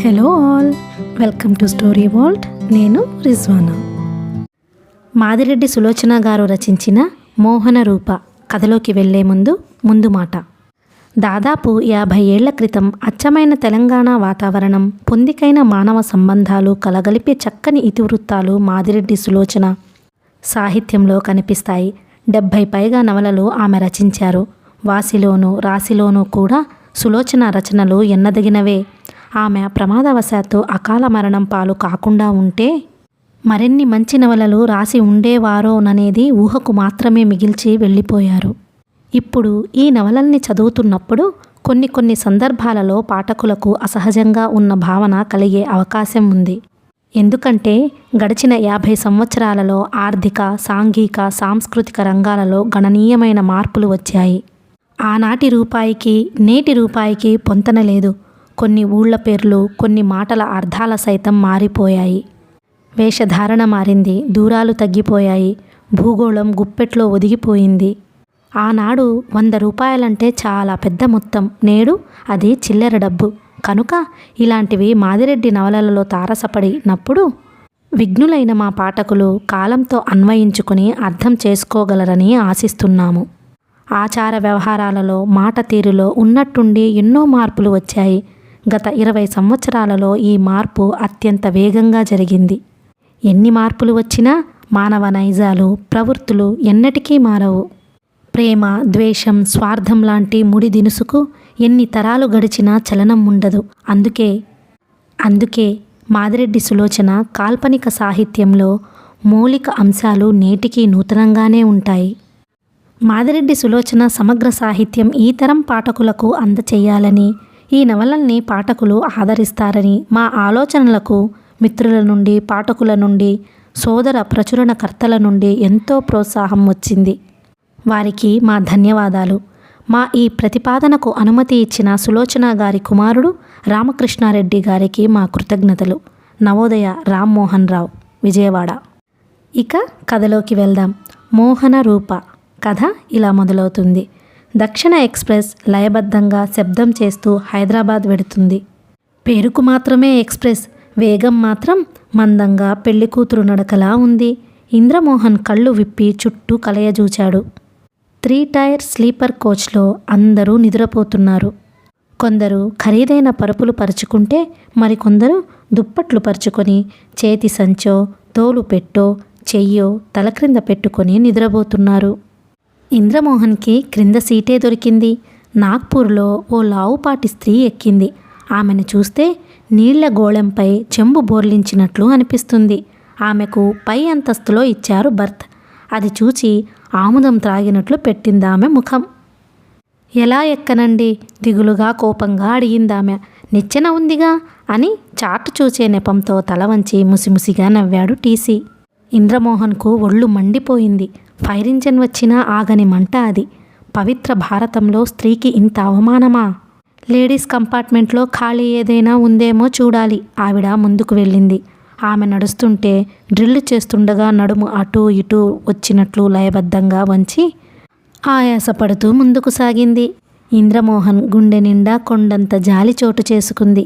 Hello all, welcome to story world. నేను రిజ్వానా. మాదిరెడ్డి సులోచన గారు రచించిన మోహన రూప కథలోకి వెళ్లే ముందు మాట. దాదాపు 50 ఏళ్ల క్రితం అచ్చమైన తెలంగాణ వాతావరణం, పొందికైన మానవ సంబంధాలు కలగలిపే చక్కని ఇతివృత్తాలు మాదిరెడ్డి సులోచన సాహిత్యంలో కనిపిస్తాయి. 70 పైగా నవలలు ఆమె రచించారు. వాసిలోనూ రాశిలోనూ కూడా సులోచన రచనలు ఎన్నదగినవే. ఆమె ప్రమాదవశాత్తు అకాల మరణం పాలు కాకుండా ఉంటే మరిన్ని మంచి నవలలు రాసి ఉండేవారోననేది ఊహకు మాత్రమే మిగిల్చి వెళ్ళిపోయారు. ఇప్పుడు ఈ నవలల్ని చదువుతున్నప్పుడు కొన్ని సందర్భాలలో పాఠకులకు అసహజంగా ఉన్న భావన కలిగే అవకాశం ఉంది. ఎందుకంటే గడిచిన 50 సంవత్సరాలలో ఆర్థిక, సాంఘిక, సాంస్కృతిక రంగాలలో గణనీయమైన మార్పులు వచ్చాయి. ఆనాటి రూపాయికి నేటి రూపాయికి పొంతన లేదు. కొన్ని ఊళ్ళ పేర్లు, కొన్ని మాటల అర్థాల సైతం మారిపోయాయి. వేషధారణ మారింది, దూరాలు తగ్గిపోయాయి, భూగోళం గుప్పెట్లో ఒదిగిపోయింది. ఆనాడు 100 రూపాయలంటే చాలా పెద్ద మొత్తం, నేడు అది చిల్లర డబ్బు. కనుక ఇలాంటివి మాదిరెడ్డి నవలలలో తారసపడినప్పుడు విఘ్నులైన మా పాఠకులు కాలంతో అన్వయించుకుని అర్థం చేసుకోగలరని ఆశిస్తున్నాము. ఆచార వ్యవహారాలలో, మాట తీరులో ఉన్నట్టుండి ఎన్నో మార్పులు వచ్చాయి. గత 20 సంవత్సరాలలో ఈ మార్పు అత్యంత వేగంగా జరిగింది. ఎన్ని మార్పులు వచ్చినా మానవ నైజాలు, ప్రవృత్తులు ఎన్నటికీ మారవు. ప్రేమ, ద్వేషం, స్వార్థం లాంటి ముడి దినుసుకు ఎన్ని తరాలు గడిచినా చలనం ఉండదు. అందుకే మాదిరెడ్డి సులోచన కాల్పనిక సాహిత్యంలో మౌలిక అంశాలు నేటికీ నూతనంగానే ఉంటాయి. మాదిరెడ్డి సులోచన సమగ్ర సాహిత్యం ఈ తరం పాఠకులకు అందచేయాలని, ఈ నవలల్ని పాఠకులు ఆదరిస్తారని మా ఆలోచనలకు మిత్రుల నుండి, పాఠకుల నుండి, సోదర ప్రచురణకర్తల నుండి ఎంతో ప్రోత్సాహం వచ్చింది. వారికి మా ధన్యవాదాలు. మా ఈ ప్రతిపాదనకు అనుమతి ఇచ్చిన సులోచన గారి కుమారుడు రామకృష్ణారెడ్డి గారికి మా కృతజ్ఞతలు. నవోదయ రామ్మోహన్ రావు, విజయవాడ. ఇక కథలోకి వెళ్దాం. మోహన రూప కథ ఇలా మొదలవుతుంది. దక్షిణ ఎక్స్ప్రెస్ లయబద్ధంగా శబ్దం చేస్తూ హైదరాబాద్ వెడుతుంది. పేరుకు మాత్రమే ఎక్స్ప్రెస్, వేగం మాత్రం మందంగా పెళ్లికూతురు నడకలా ఉంది. ఇంద్రమోహన్ కళ్ళు విప్పి చుట్టూ కలయజూచాడు. 3 టైర్ స్లీపర్ కోచ్లో అందరూ నిద్రపోతున్నారు. కొందరు ఖరీదైన పరుపులు పరుచుకుంటే, మరికొందరు దుప్పట్లు పరుచుకొని చేతి సంచో, తోలు పెట్టో, చెయ్యో తల క్రింద పెట్టుకొని నిద్రపోతున్నారు. ఇంద్రమోహన్కి క్రింద సీటే దొరికింది. నాగ్పూర్లో ఓ లావుపాటి స్త్రీ ఎక్కింది. ఆమెను చూస్తే నీళ్ల గోళంపై చెంబు బోర్లించినట్లు అనిపిస్తుంది. ఆమెకు పై అంతస్తులో ఇచ్చారు బర్త్. అది చూచి ఆముదం త్రాగినట్లు పెట్టిందామె ముఖం. ఎలా ఎక్కనండి? దిగులుగా కోపంగా అడిగిందామె. నిచ్చెన ఉందిగా అని చాటు చూచే నెపంతో తల వంచి ముసిముసిగా నవ్వాడు టీసీ. ఇంద్రమోహన్కు ఒళ్ళు మండిపోయింది. ఫైర్ ఇంజన్ వచ్చినా ఆగని మంట అది. పవిత్ర భారతంలో స్త్రీకి ఇంత అవమానమా? లేడీస్ కంపార్ట్మెంట్లో ఖాళీ ఏదైనా ఉందేమో చూడాలి. ఆవిడ ముందుకు వెళ్ళింది. ఆమె నడుస్తుంటే డ్రిల్ చేస్తుండగా నడుము అటూ ఇటూ వచ్చినట్లు లయబద్ధంగా వంచి ఆయాసపడుతూ ముందుకు సాగింది. ఇంద్రమోహన్ గుండె నిండా కొండంత జాలి చోటు చేసుకుంది.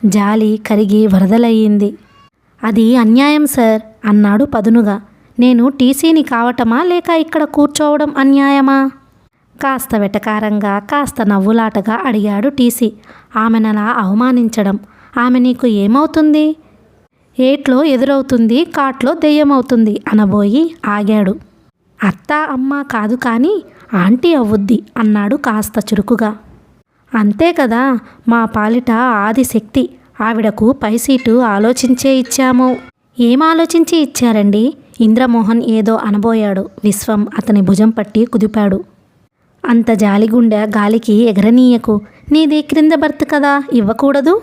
జాలి కరిగి వరదలయ్యింది. అది అన్యాయం సార్ అన్నాడు పదునుగా. నేను టీసీని కావటమా లేక ఇక్కడ కూర్చోవడం అన్యాయమా? కాస్త వెటకారంగా, కాస్త నవ్వులాటగా అడిగాడు టీసీ. ఆమెనలా అవమానించడం, ఆమె నీకు ఏమవుతుంది? ఏట్లో ఎదురవుతుంది, కాట్లో దెయ్యమవుతుంది అనబోయి ఆగాడు. అత్త అమ్మ కాదు కానీ ఆంటీ అవ్వుద్ది అన్నాడు కాస్త చురుకుగా. అంతే కదా, మా పాలిట ఆదిశక్తి. ఆవిడకు పై సీటు ఆలోచించే ఇచ్చాము. ఏం ఆలోచించి ఇచ్చారండి? ఇంద్రమోహన్ ఏదో అనబోయాడు. విశ్వం అతని భుజం పట్టి కుదిపాడు. అంత జాలిగుండె గాలికి ఎగరనీయకు. నీది క్రింద బర్త్ కదా, ఇవ్వకూడదు.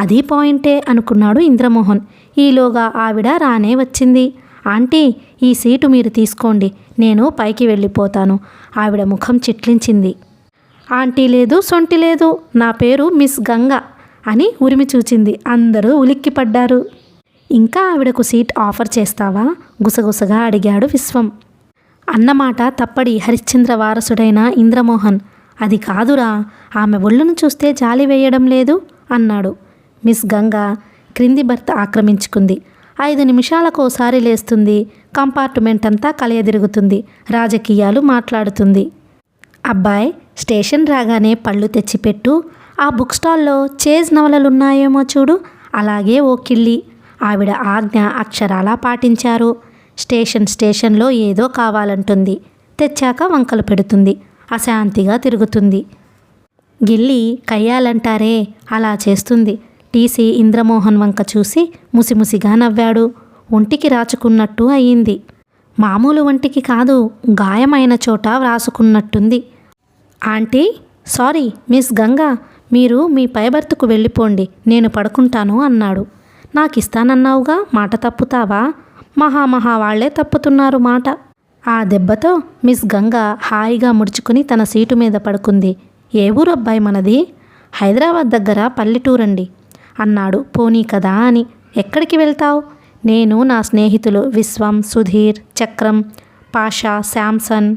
అది పాయింటే అనుకున్నాడు ఇంద్రమోహన్. ఈలోగా ఆవిడ రానే వచ్చింది. ఆంటీ, ఈ సీటు మీరు తీసుకోండి, నేను పైకి వెళ్ళిపోతాను. ఆవిడ ముఖం చిట్లించింది. ఆంటీ లేదు, సొంటి లేదు, నా పేరు మిస్ గంగ అని ఉరిమి చూచింది. అందరూ ఉలిక్కిపడ్డారు. ఇంకా ఆవిడకు సీట్ ఆఫర్ చేస్తావా? గుసగుసగా అడిగాడు విశ్వం. అన్నమాట తప్పడి హరిశ్చంద్ర వారసుడైన ఇంద్రమోహన్. అది కాదురా, ఆమె ఒళ్ళును చూస్తే జాలి వేయడం లేదు అన్నాడు. మిస్ గంగా క్రింది బర్త్ ఆక్రమించుకుంది. 5 నిమిషాలకోసారి లేస్తుంది. కంపార్ట్మెంట్ అంతా కలయదిరుగుతుంది. రాజకీయాలు మాట్లాడుతుంది. అబ్బాయ్, స్టేషన్ రాగానే పళ్ళు తెచ్చిపెట్టు. ఆ బుక్ స్టాల్లో చేజ్ నవలలున్నాయేమో చూడు. అలాగే ఓ కిళ్ళి. ఆవిడ ఆజ్ఞ అక్షరాలా పాటించారు. స్టేషన్లో ఏదో కావాలంటుంది. తెచ్చాక వంకలు పెడుతుంది. అశాంతిగా తిరుగుతుంది. గిల్లి కయ్యాలంటారే అలా చేస్తుంది. టీసీ ఇంద్రమోహన్ వంక చూసి ముసిముసిగా నవ్వాడు. ఒంటికి రాచుకున్నట్టు అయ్యింది. మామూలు వంటికి కాదు, గాయమైన చోట వ్రాసుకున్నట్టుంది. ఆంటీ, సారీ మిస్ గంగా, మీరు మీ పై బర్త్కు వెళ్ళిపోండి, నేను పడుకుంటాను అన్నాడు. నాకిస్తానన్నావుగా, మాట తప్పుతావా? మహా వాళ్లే తప్పుతున్నారు మాట. ఆ దెబ్బతో మిస్ గంగా హాయిగా ముడుచుకుని తన సీటు మీద పడుకుంది. ఏ ఊరు అబ్బాయి మనది? హైదరాబాద్ దగ్గర పల్లెటూరండి అన్నాడు. పోనీ కదా అని. ఎక్కడికి వెళ్తావు? నేను నా స్నేహితులు విశ్వం, సుధీర్, చక్రం, పాషా, శాంసన్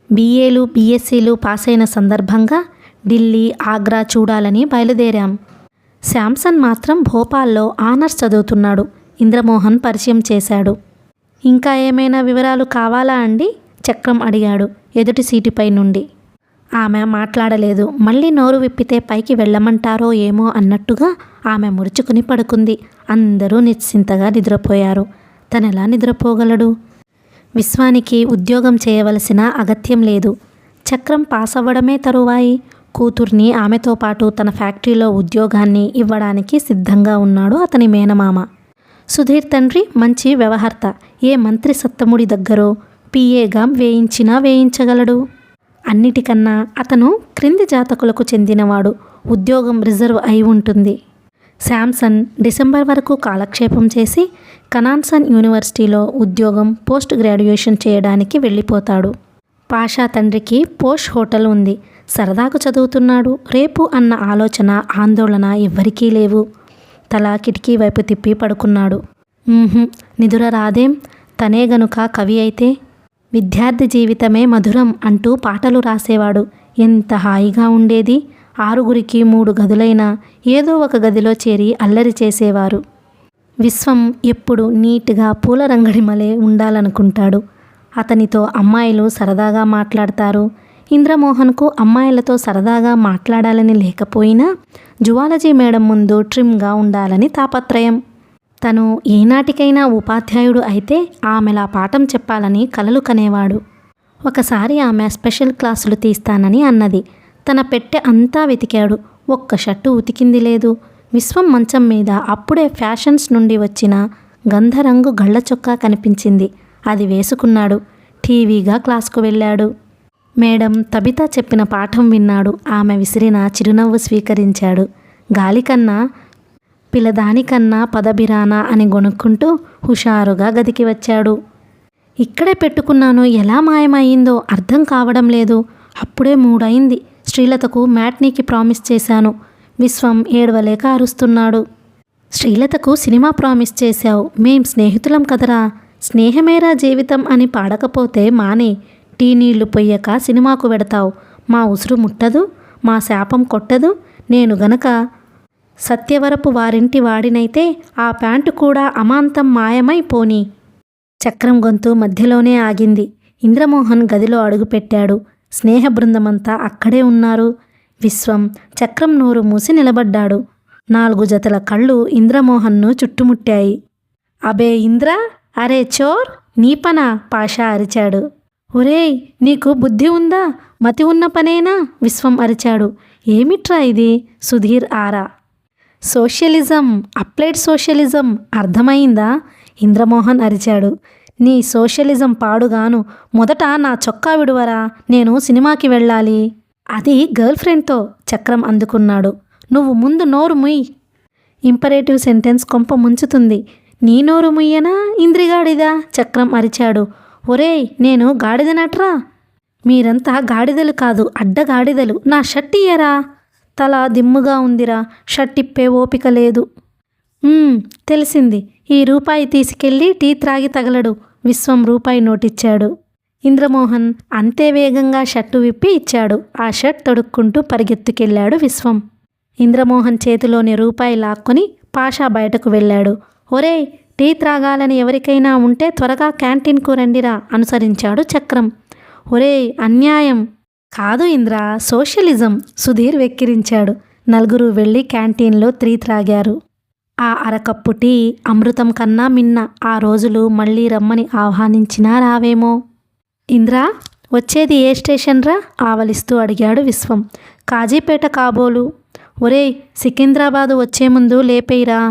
BAలు BScలు పాస్ అయిన సందర్భంగా ఢిల్లీ, ఆగ్రా చూడాలని బయలుదేరాం. శాంసన్ మాత్రం భోపాల్లో ఆనర్స్ చదువుతున్నాడు. ఇంద్రమోహన్ పరిచయం చేశాడు. ఇంకా ఏమైనా వివరాలు కావాలా అండి? చక్రం అడిగాడు ఎదుటి సీటుపై నుండి. ఆమె మాట్లాడలేదు. మళ్ళీ నోరు విప్పితే పైకి వెళ్ళమంటారో ఏమో అన్నట్టుగా ఆమె ముడుచుకుని పడుకుంది. అందరూ నిశ్చింతగా నిద్రపోయారు. తనెలా నిద్రపోగలడు? విశ్వానికి ఉద్యోగం చేయవలసిన అగత్యం లేదు. చక్రం పాస్ అవ్వడమే తరువాయి. కూతుర్ని ఆమెతో పాటు తన ఫ్యాక్టరీలో ఉద్యోగాన్ని ఇవ్వడానికి సిద్ధంగా ఉన్నాడు అతని మేనమామ. సుధీర్ తండ్రి మంచి వ్యవహర్త. ఏ మంత్రి సత్తముడి దగ్గరో PAగా వేయించగలడు. అన్నిటికన్నా అతను క్రింది జాతకులకు చెందినవాడు. ఉద్యోగం రిజర్వ్ అయి ఉంటుంది. శాంసన్ డిసెంబర్ వరకు కాలక్షేపం చేసి కనాన్సన్ యూనివర్సిటీలో ఉద్యోగం, పోస్ట్ గ్రాడ్యుయేషన్ చేయడానికి వెళ్ళిపోతాడు. పాషా తండ్రికి పోష్ హోటల్ ఉంది. సరదాకు చదువుతున్నాడు. రేపు అన్న ఆలోచన, ఆందోళన ఎవ్వరికీ లేవు. తల కిటికీ వైపు తిప్పి పడుకున్నాడు. నిదుర రాదేం? తనే గనుక కవి అయితే. విద్యార్థి జీవితమే మధురం అంటూ పాటలు రాసేవాడు. ఎంత హాయిగా ఉండేది. 6గురికి 3 గదులైనా ఏదో ఒక గదిలో చేరి అల్లరి చేసేవారు. విశ్వం ఎప్పుడు నీట్గా పూల రంగడి మలే ఉండాలనుకుంటాడు. అతనితో అమ్మాయిలు సరదాగా మాట్లాడతారు. ఇంద్రమోహన్కు అమ్మాయిలతో సరదాగా మాట్లాడాలని లేకపోయినా జువాలజీ మేడం ముందు ట్రిమ్గా ఉండాలని తాపత్రయం. తను ఏనాటికైనా ఉపాధ్యాయుడు అయితే ఆమెలా పాఠం చెప్పాలని కలలు కనేవాడు. ఒకసారి ఆమె స్పెషల్ క్లాసులు తీస్తానని అన్నది. తన పెట్టె అంతా వెతికాడు. ఒక్క షర్టు ఉతికింది లేదు. విశ్వం మంచం మీద అప్పుడే ఫ్యాషన్స్ నుండి వచ్చిన గంధరంగు గళ్ళ చొక్కా కనిపించింది. అది వేసుకున్నాడు. టీవీగా క్లాస్కు వెళ్ళాడు. మేడం తబితా చెప్పిన పాఠం విన్నాడు. ఆమె విసిరిన చిరునవ్వు స్వీకరించాడు. గాలికన్నా పిల్లదానికన్నా పదబిరానా అని గొనుక్కుంటూ హుషారుగా గదికి వచ్చాడు. ఇక్కడే పెట్టుకున్నాను, ఎలా మాయమయ్యిందో అర్థం కావడం లేదు. అప్పుడే 3 అయింది. శ్రీలతకు మ్యాట్నీకి ప్రామిస్ చేశాను. విశ్వం ఏడవలేక అరుస్తున్నాడు. శ్రీలతకు సినిమా ప్రామిస్ చేశావు. మేం స్నేహితులం కదరా. స్నేహమేరా జీవితం అని పాడకపోతే మానే. టీ నీళ్లు పొయ్యక సినిమాకు వెడతావు. మా ఉసురు ముట్టదు, మా శాపం కొట్టదు. నేను గనక సత్యవరపు వారింటి వాడినైతే ఆ ప్యాంటు కూడా అమాంతం మాయమై పోనీ. చక్రం గొంతు మధ్యలోనే ఆగింది. ఇంద్రమోహన్ గదిలో అడుగుపెట్టాడు. స్నేహ బృందమంతా అక్కడే ఉన్నారు. విశ్వం చక్రం నోరు మూసి నిలబడ్డాడు. 4 జతల కళ్ళు ఇంద్రమోహన్ను చుట్టుముట్టాయి. అబే ఇంద్ర, అరే చోర్, నీ పనా? పాషా అరిచాడు. ఒరేయ్, నీకు బుద్ధి ఉందా? మతి ఉన్న పనేనా? విశ్వం అరిచాడు. ఏమిట్రా ఇది? సుధీర్ ఆరా. సోషలిజం, అప్లైడ్ సోషలిజం, అర్థమైందా? ఇంద్రమోహన్ అరిచాడు. నీ సోషలిజం పాడుగాను. మొదట నా చొక్కా విడువరా, నేను సినిమాకి వెళ్ళాలి. అది గర్ల్ ఫ్రెండ్తో. చక్రం అందుకున్నాడు. నువ్వు ముందు నోరు ముయ్. ఇంపరేటివ్ సెంటెన్స్ కొంప ముంచుతుంది. నీ నోరు ముయ్యనా ఇంద్రిగాడిదా? చక్రం అరిచాడు. ఒరేయ్, నేను గాడిదనట్రా? మీరంతా గాడిదలు కాదు, అడ్డగాడిదలు. నా షర్ట్ ఇయ్యరా. తల దిమ్ముగా ఉందిరా, షర్ట్ ఇప్పే ఓపిక లేదు. తెలిసింది. ఈ రూపాయి తీసుకెళ్ళి టీ త్రాగి తగలడు. విశ్వం రూపాయి నోటిచ్చాడు. ఇంద్రమోహన్ అంతే వేగంగా షర్టు విప్పి ఇచ్చాడు. ఆ షర్ట్ తొడుక్కుంటూ పరిగెత్తుకెళ్ళాడు విశ్వం. ఇంద్రమోహన్ చేతిలోని రూపాయి లాక్కొని పాషా బయటకు వెళ్ళాడు. ఒరేయ్, టీ త్రాగాలని ఎవరికైనా ఉంటే త్వరగా క్యాంటీన్కు రండిరా అనుసరించాడు చక్రం. ఒరేయ్, అన్యాయం. కాదు ఇంద్ర, సోషలిజం సుధీర్ వెక్కిరించాడు. నలుగురు వెళ్ళి క్యాంటీన్లో టీ త్రాగారు. ఆ అరకప్పు టీ అమృతం కన్నా మిన్న. ఆ రోజులు మళ్ళీ రమ్మని ఆహ్వానించినా రావేమో. ఇంద్రా, వచ్చేది ఏ స్టేషన్ రా ఆవలిస్తూ అడిగాడు విశ్వం. కాజీపేట కాబోలు. ఒరేయ్, సికింద్రాబాదు వచ్చే ముందు లేపేయిరా.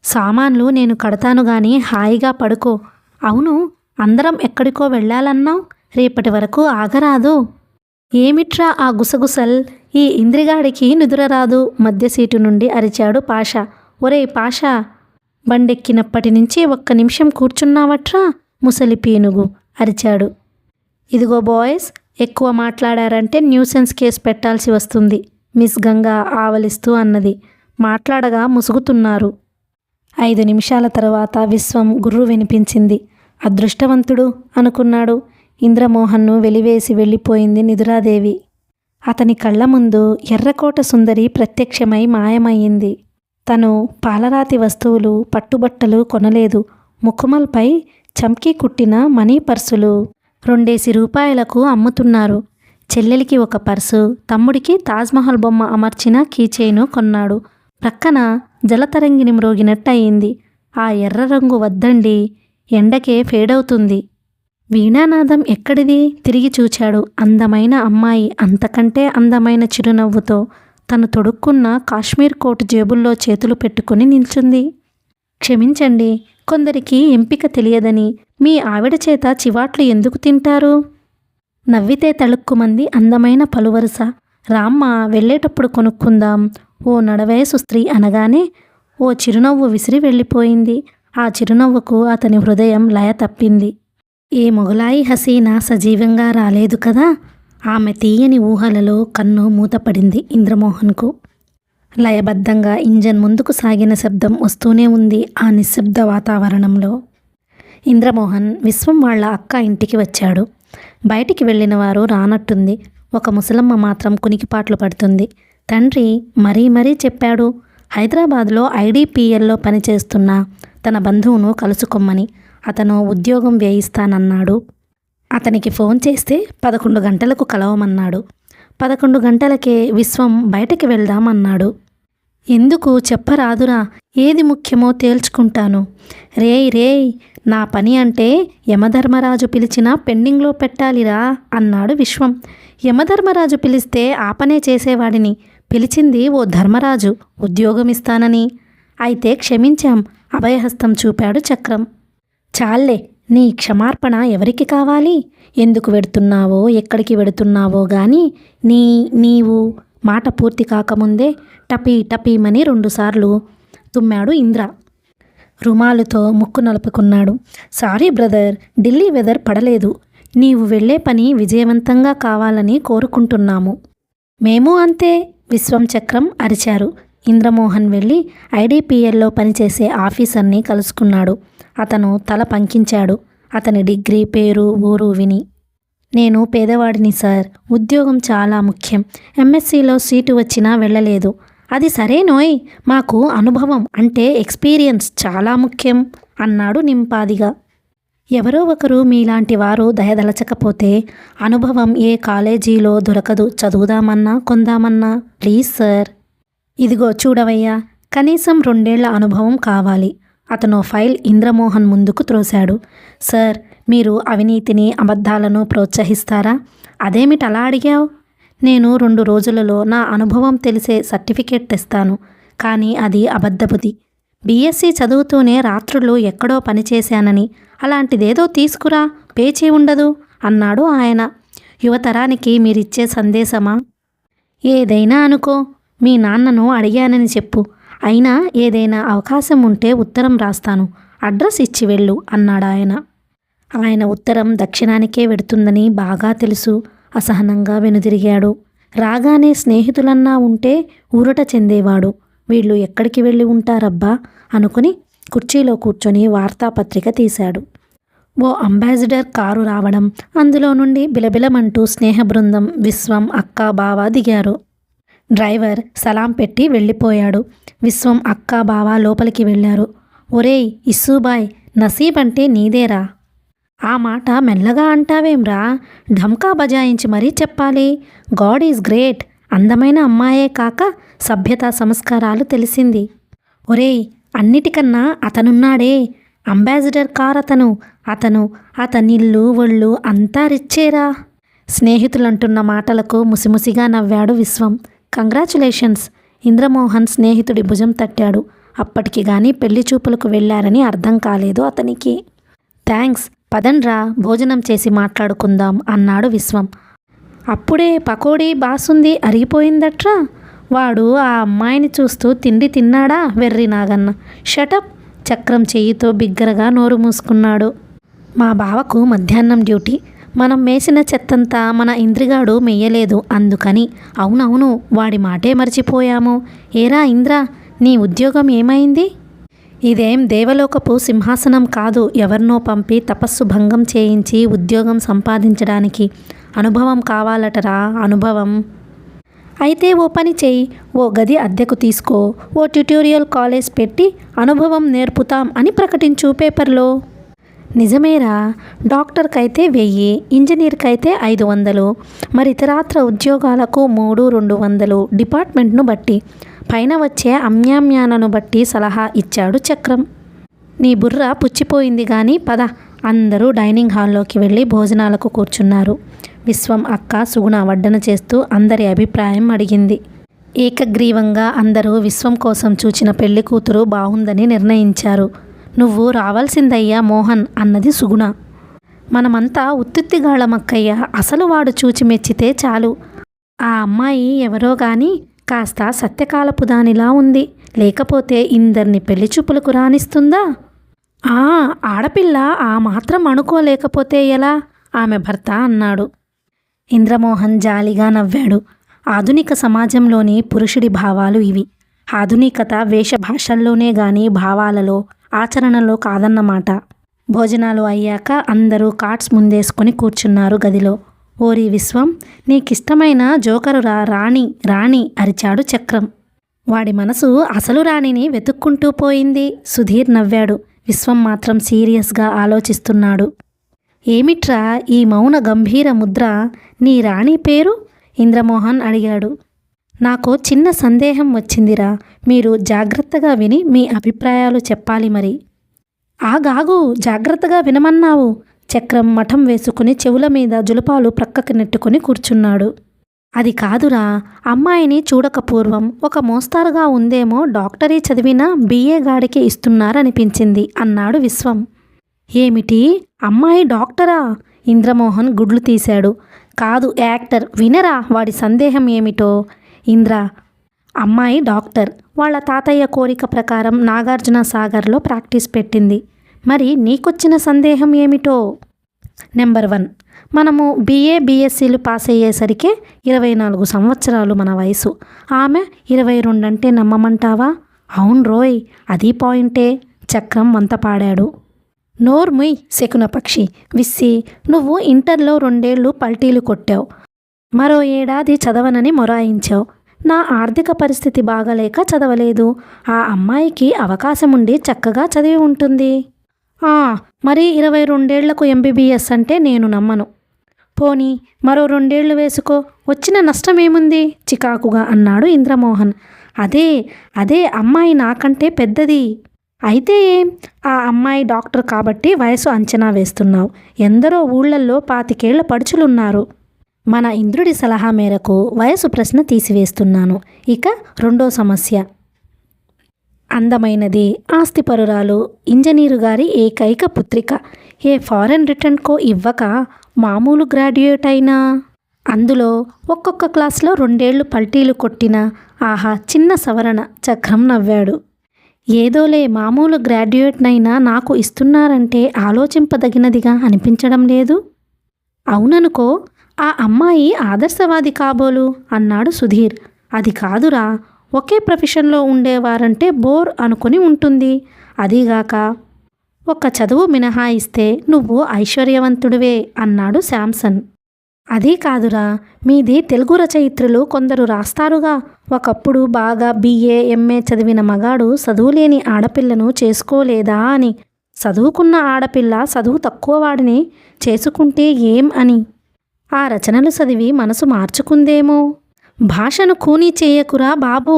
సామాన్లు నేను కడతాను గాని హాయిగా పడుకో. అవును, అందరం ఎక్కడికో వెళ్ళాలన్నావు, రేపటి వరకు ఆగరాదు. ఏమిట్రా ఆ గుసగుసల్, ఈ ఇంద్రిగాడికి నిదురరాదు మధ్య సీటు నుండి అరిచాడు పాషా. ఒరేయ్ పాషా, బండెక్కినప్పటి నుంచి ఒక్క నిమిషం కూర్చున్నావట్రా ముసలి పీనుగు అరిచాడు. ఇదిగో బాయ్స్, ఎక్కువ మాట్లాడారంటే న్యూసెన్స్ కేసు పెట్టాల్సి వస్తుంది మిస్ గంగా ఆవలిస్తూ అన్నది. మాట్లాడగా ముసుగుతున్నారు. 5 నిమిషాల తర్వాత విశ్వం గుర్రు వినిపించింది. అదృష్టవంతుడు అనుకున్నాడు. ఇంద్రమోహన్ను వెలివేసి వెళ్ళిపోయింది నిదురాదేవి. అతని కళ్ళ ముందు ఎర్రకోట సుందరి ప్రత్యక్షమై మాయమయ్యింది. తను పాలరాతి వస్తువులు, పట్టుబట్టలు కొనలేదు. ముఖమల్పై చమ్కీ కుట్టిన మనీ పర్సులు 2 రూపాయలకు అమ్ముతున్నారు. చెల్లెలికి ఒక పర్సు, తమ్ముడికి తాజ్మహల్ బొమ్మ అమర్చిన కీచైను కొన్నాడు. ప్రక్కన జలతరంగిని మ్రోగినట్టయింది. ఆ ఎర్ర రంగు వద్దండి, ఎండకే ఫేడవుతుంది. వీణానాదం ఎక్కడిది? తిరిగి చూచాడు. అందమైన అమ్మాయి, అంతకంటే అందమైన చిరునవ్వుతో తను తొడుక్కున్న కాశ్మీర్ కోటు జేబుల్లో చేతులు పెట్టుకుని నిల్చుంది. క్షమించండి, కొందరికి ఎంపిక తెలియదని మీ ఆవిడ చేత చివాట్లు ఎందుకు తింటారు? నవ్వితే తళుక్కుమంది అందమైన పలువరుస. రామ్మ, వెళ్ళేటప్పుడు కొనుక్కుందాం. ఓ నడవయసు స్త్రీ అనగానే ఓ చిరునవ్వు విసిరి వెళ్ళిపోయింది. ఆ చిరునవ్వుకు అతని హృదయం లయ తప్పింది. ఏ మొగలాయి హసీనా సజీవంగా రాలేదు కదా. ఆమె తీయని ఊహలలో కన్ను మూతపడింది ఇంద్రమోహన్కు. లయబద్ధంగా ఇంజన్ ముందుకు సాగిన శబ్దం వస్తూనే ఉంది ఆ నిశ్శబ్ద వాతావరణంలో. ఇంద్రమోహన్ విశ్వం వాళ్ళ అక్క ఇంటికి వచ్చాడు. బయటికి వెళ్ళిన వారు రానట్టుంది. ఒక ముసలమ్మ మాత్రం కునికిపాట్లు పడుతుంది. తండ్రి మరీ మరీ చెప్పాడు, హైదరాబాద్లో IDPLలో పనిచేస్తున్న తన బంధువును కలుసుకోమని. అతను ఉద్యోగం వేయిస్తానన్నాడు. అతనికి ఫోన్ చేస్తే 11 గంటలకు కలవమన్నాడు. 11 గంటలకే విశ్వం బయటకి వెళ్దామన్నాడు. ఎందుకు చెప్పరాదురా, ఏది ముఖ్యమో తేల్చుకుంటాను. రేయ్, నా పని అంటే యమధర్మరాజు పిలిచినా పెండింగ్లో పెట్టాలిరా అన్నాడు విశ్వం. యమధర్మరాజు పిలిస్తే ఆ పనే చేసేవాడిని. పిలిచింది ఓ ధర్మరాజు ఉద్యోగం ఇస్తానని. అయితే క్షమించాం అభయహస్తం చూపాడు చక్రం. చాల్లే, నీ క్షమార్పణ ఎవరికి కావాలి? ఎందుకు వెడుతున్నావో, ఎక్కడికి వెడుతున్నావో గాని నీవు మాట పూర్తి కాకముందే టపీమని 2 సార్లు తుమ్మాడు ఇంద్ర. రుమాలుతో ముక్కు నలుపుకున్నాడు. సారీ బ్రదర్, ఢిల్లీ వెదర్ పడలేదు. నీవు వెళ్ళే పని విజయవంతంగా కావాలని కోరుకుంటున్నాము. మేము అంతే, విశ్వం చక్రం అరిచారు. ఇంద్రమోహన్ వెళ్ళి IDPLలో పనిచేసే ఆఫీసర్ని కలుసుకున్నాడు. అతను తల పంకించాడు. అతని డిగ్రీ, పేరు, ఊరు విని. నేను పేదవాడిని సార్, ఉద్యోగం చాలా ముఖ్యం. MScలో సీటు వచ్చినా వెళ్ళలేదు. అది సరేనోయ్, మాకు అనుభవం అంటే ఎక్స్పీరియన్స్ చాలా ముఖ్యం అన్నాడు నింపాదిగా. ఎవరో ఒకరు మీలాంటి వారు దయదలచకపోతే అనుభవం ఏ కాలేజీలో దొరకదు. చదువుదామన్నా కొందామన్నా. Please sir. ఇదిగో చూడవయ్యా, కనీసం 2 ఏళ్ల అనుభవం కావాలి. అతను ఫైల్ ఇంద్రమోహన్ ముందుకు త్రోశాడు. సార్, మీరు అవినీతిని, అబద్ధాలను ప్రోత్సహిస్తారా? అదేమిటి అలా అడిగావు? నేను 2 రోజులలో నా అనుభవం తెలిసే సర్టిఫికేట్ తెస్తాను. కానీ అది అబద్ధపుది. BSc చదువుతూనే రాత్రులు ఎక్కడో పనిచేశానని అలాంటిదేదో తీసుకురా, పేచీ ఉండదు అన్నాడు ఆయన. యువతరానికి మీరిచ్చే సందేశమా? ఏదైనా అనుకో, మీ నాన్నను అడిగానని చెప్పు. అయినా ఏదైనా అవకాశం ఉంటే ఉత్తరం రాస్తాను, అడ్రస్ ఇచ్చి వెళ్ళు అన్నాడాయన. ఆయన ఉత్తరం దక్షిణానికే వెడుతుందని బాగా తెలుసు. అసహనంగా వెనుదిరిగాడు. రాగానే స్నేహితులన్నా ఉంటే ఊరట చెందేవాడు. వీళ్ళు ఎక్కడికి వెళ్ళి ఉంటారబ్బా అనుకుని కుర్చీలో కూర్చొని వార్తాపత్రిక తీశాడు. ఓ అంబాసిడర్ కారు రావడం, అందులో నుండి బిలబిలమంటూ స్నేహ బృందం, విశ్వం, అక్క, బావ దిగారు. డ్రైవర్ సలాం పెట్టి వెళ్ళిపోయాడు. విశ్వం, అక్క, బావ లోపలికి వెళ్ళారు. ఒరేయ్ ఇస్సూబాయ్, నసీబ్ అంటే నీదేరా. ఆ మాట మెల్లగా అంటావేంరా? ఢంకా బజాయించి మరీ చెప్పాలి. God is great. అందమైన అమ్మాయే కాక సభ్యత సంస్కారాలు తెలిసింది. ఒరేయ్, అన్నిటికన్నా అతనున్నాడే, అంబాసిడర్ కార్ అతనిల్లు ఒళ్ళు అంతా రిచ్చేరా. స్నేహితులంటున్న మాటలకు ముసిముసిగా నవ్వాడు విశ్వం. కంగ్రాచులేషన్స్. ఇంద్రమోహన్ స్నేహితుడి భుజం తట్టాడు. అప్పటికి గాని పెళ్లి చూపులకు వెళ్లారని అర్థం కాలేదు అతనికి. థ్యాంక్స్, పదండ్రా, భోజనం చేసి మాట్లాడుకుందాం అన్నాడు విశ్వం. అప్పుడే పకోడీ బాసుంది అరిగిపోయిందట్రా. వాడు ఆ అమ్మాయిని చూస్తూ తిండి తిన్నాడా వెర్రి నాగన్న. షటప్. చక్రం చెయ్యితో బిగ్గరగా నోరు మూసుకున్నాడు. మా బావకు మధ్యాహ్నం డ్యూటీ. మనం మేసిన చెత్తంతా మన ఇంద్రిగాడు మెయ్యలేదు, అందుకని. అవునవును, వాడి మాటే మర్చిపోయాము. ఏరా ఇంద్ర, నీ ఉద్యోగం ఏమైంది? ఇదేం దేవలోకపు సింహాసనం కాదు, ఎవరినో పంపి తపస్సు భంగం చేయించి ఉద్యోగం సంపాదించడానికి అనుభవం కావాలటరా. అనుభవం అయితే ఓ పని చెయ్యి, ఓ గది అద్దెకు తీసుకో, ఓ ట్యుటోరియల్ కాలేజ్ పెట్టి అనుభవం నేర్పుతాం అని ప్రకటించు పేపర్లో. నిజమేరా, డాక్టర్కైతే 1000, ఇంజనీర్కైతే 500, మరి ఇతరాత్ర ఉద్యోగాలకు 300-200 డిపార్ట్మెంట్ను బట్టి, పైన వచ్చే అమ్యామ్యాలను బట్టి సలహా ఇచ్చాడు చక్రం. నీ బుర్ర పుచ్చిపోయింది కానీ పద. అందరూ డైనింగ్ హాల్లోకి వెళ్ళి భోజనాలకు కూర్చున్నారు. విశ్వం, అక్క, సుగుణ వడ్డన చేస్తూ అందరి అభిప్రాయం అడిగింది. ఏకగ్రీవంగా అందరూ విశ్వం కోసం చూచిన పెళ్లి కూతురు బాగుందని నిర్ణయించారు. నువ్వు రావాల్సిందయ్యా మోహన్ అన్నది సుగుణ. మనమంతా ఉత్తిగాళ్ళమక్కయ్య, అసలు వాడు చూచి మెచ్చితే చాలు. ఆ అమ్మాయి ఎవరో గాని కాస్త సత్యకాలపు దానిలా ఉంది, లేకపోతే ఇందరిని పెళ్లి చూపులకు రానిస్తుందా? ఆడపిల్ల ఆ మాత్రం అనుకోలేకపోతే ఎలా? ఆమె భర్త అన్నాడు. ఇంద్రమోహన్ జాలిగా నవ్వాడు. ఆధునిక సమాజంలోని పురుషుడి భావాలు ఇవి. ఆధునికత వేషభాషల్లోనే గాని భావాలలో, ఆచరణలో కాదన్నమాట. భోజనాలు అయ్యాక అందరూ కార్డ్స్ ముందేసుకొని కూర్చున్నారు గదిలో. ఓరి విశ్వం, నీకిష్టమైన జోకరురా రాణి అరిచాడు చక్రం. వాడి మనసు అసలు రాణిని వెతుక్కుంటూ పోయింది. సుధీర్ నవ్వాడు. విశ్వం మాత్రం సీరియస్గా ఆలోచిస్తున్నాడు. ఏమిట్రా ఈ మౌన గంభీర ముద్ర? నీ రాణి పేరు? ఇంద్రమోహన్ అడిగాడు. నాకు చిన్న సందేహం వచ్చిందిరా, మీరు జాగ్రత్తగా విని మీ అభిప్రాయాలు చెప్పాలి మరి. ఆగాగు, జాగ్రత్తగా వినమన్నావు. చక్రం మఠం వేసుకుని చెవుల మీద జులుపాలు ప్రక్కకి నెట్టుకుని కూర్చున్నాడు. అది కాదురా, అమ్మాయిని చూడక పూర్వం ఒక మోస్తారుగా ఉందేమో, డాక్టరీ చదివిన BA గాడికి ఇస్తున్నారనిపించింది అన్నాడు విశ్వం. ఏమిటి, అమ్మాయి డాక్టరా? ఇంద్రమోహన్ గుడ్లు తీశాడు. కాదు, యాక్టర్. వినరా వాడి సందేహం ఏమిటో. ఇంద్ర, అమ్మాయి డాక్టర్. వాళ్ళ తాతయ్య కోరిక ప్రకారం నాగార్జున సాగర్లో ప్రాక్టీస్ పెట్టింది. మరి నీకొచ్చిన సందేహం ఏమిటో? నెంబర్ 1, మనము BA BScలు పాస్ అయ్యేసరికే 24 సంవత్సరాలు మన వయసు. ఆమె 22 అంటే నమ్మమంటావా? అవును రోయ్, అది పాయింటే. చక్రం వంత పాడాడు. నోర్ముయ్ శకున పక్షి. విస్సి, నువ్వు ఇంటర్లో 2 ఏళ్ళు పల్టీలు కొట్టావు, మరో ఏడాది చదవనని మొరాయించావు. నా ఆర్థిక పరిస్థితి బాగలేక చదవలేదు. ఆ అమ్మాయికి అవకాశం ఉండి చక్కగా చదివి ఉంటుంది. మరి 22 ఏళ్లకు MBBS అంటే నేను నమ్మను. పోనీ మరో 2 ఏళ్ళు వేసుకో, వచ్చిన నష్టమేముంది? చికాకుగా అన్నాడు ఇంద్రమోహన్. అదే అమ్మాయి నాకంటే పెద్దది. అయితే ఏం? ఆ అమ్మాయి డాక్టర్ కాబట్టి వయసు అంచనా వేస్తున్నావు. ఎందరో ఊళ్ళల్లో 25 ఏళ్ల పడుచులున్నారు. మన ఇంద్రుడి సలహా మేరకు వయసు ప్రశ్న తీసివేస్తున్నాను. ఇక 2వ సమస్య. అందమైనది, ఆస్తిపరురాలు, ఇంజనీరు గారి ఏకైక పుత్రిక. ఏ ఫారెన్ రిటర్న్కో ఇవ్వక మామూలు గ్రాడ్యుయేట్ అయినా, అందులో ఒక్కొక్క క్లాస్లో 2 ఏళ్ళు పల్టీలు కొట్టిన ఆహా చిన్న సవరణ. చక్రం నవ్వాడు. ఏదోలే, మామూలు గ్రాడ్యుయేట్నైనా నాకు ఇస్తున్నారంటే ఆలోచింపదగినదిగా అనిపించడం లేదు. అవుననుకో, ఆ అమ్మాయి ఆదర్శవాది కాబోలు అన్నాడు సుధీర్. అది కాదురా, ఒకే ప్రొఫెషన్లో ఉండేవారంటే బోర్ అనుకుని ఉంటుంది. అదీగాక ఒక్క చదువు మినహాయిస్తే నువ్వు ఐశ్వర్యవంతుడివే అన్నాడు శాంసన్. అదీ కాదురా, మీది తెలుగు రచయిత్రులు కొందరు రాస్తారుగా, ఒకప్పుడు బాగా BA MA చదివిన మగాడు చదువులేని ఆడపిల్లను చేసుకోలేదా అని. చదువుకున్న ఆడపిల్ల చదువు తక్కువ వాడిని చేసుకుంటే ఏం అని. ఆ రచనలు చదివి మనసు మార్చుకుందేమో. భాషను ఖూనీ చేయకురా బాబూ.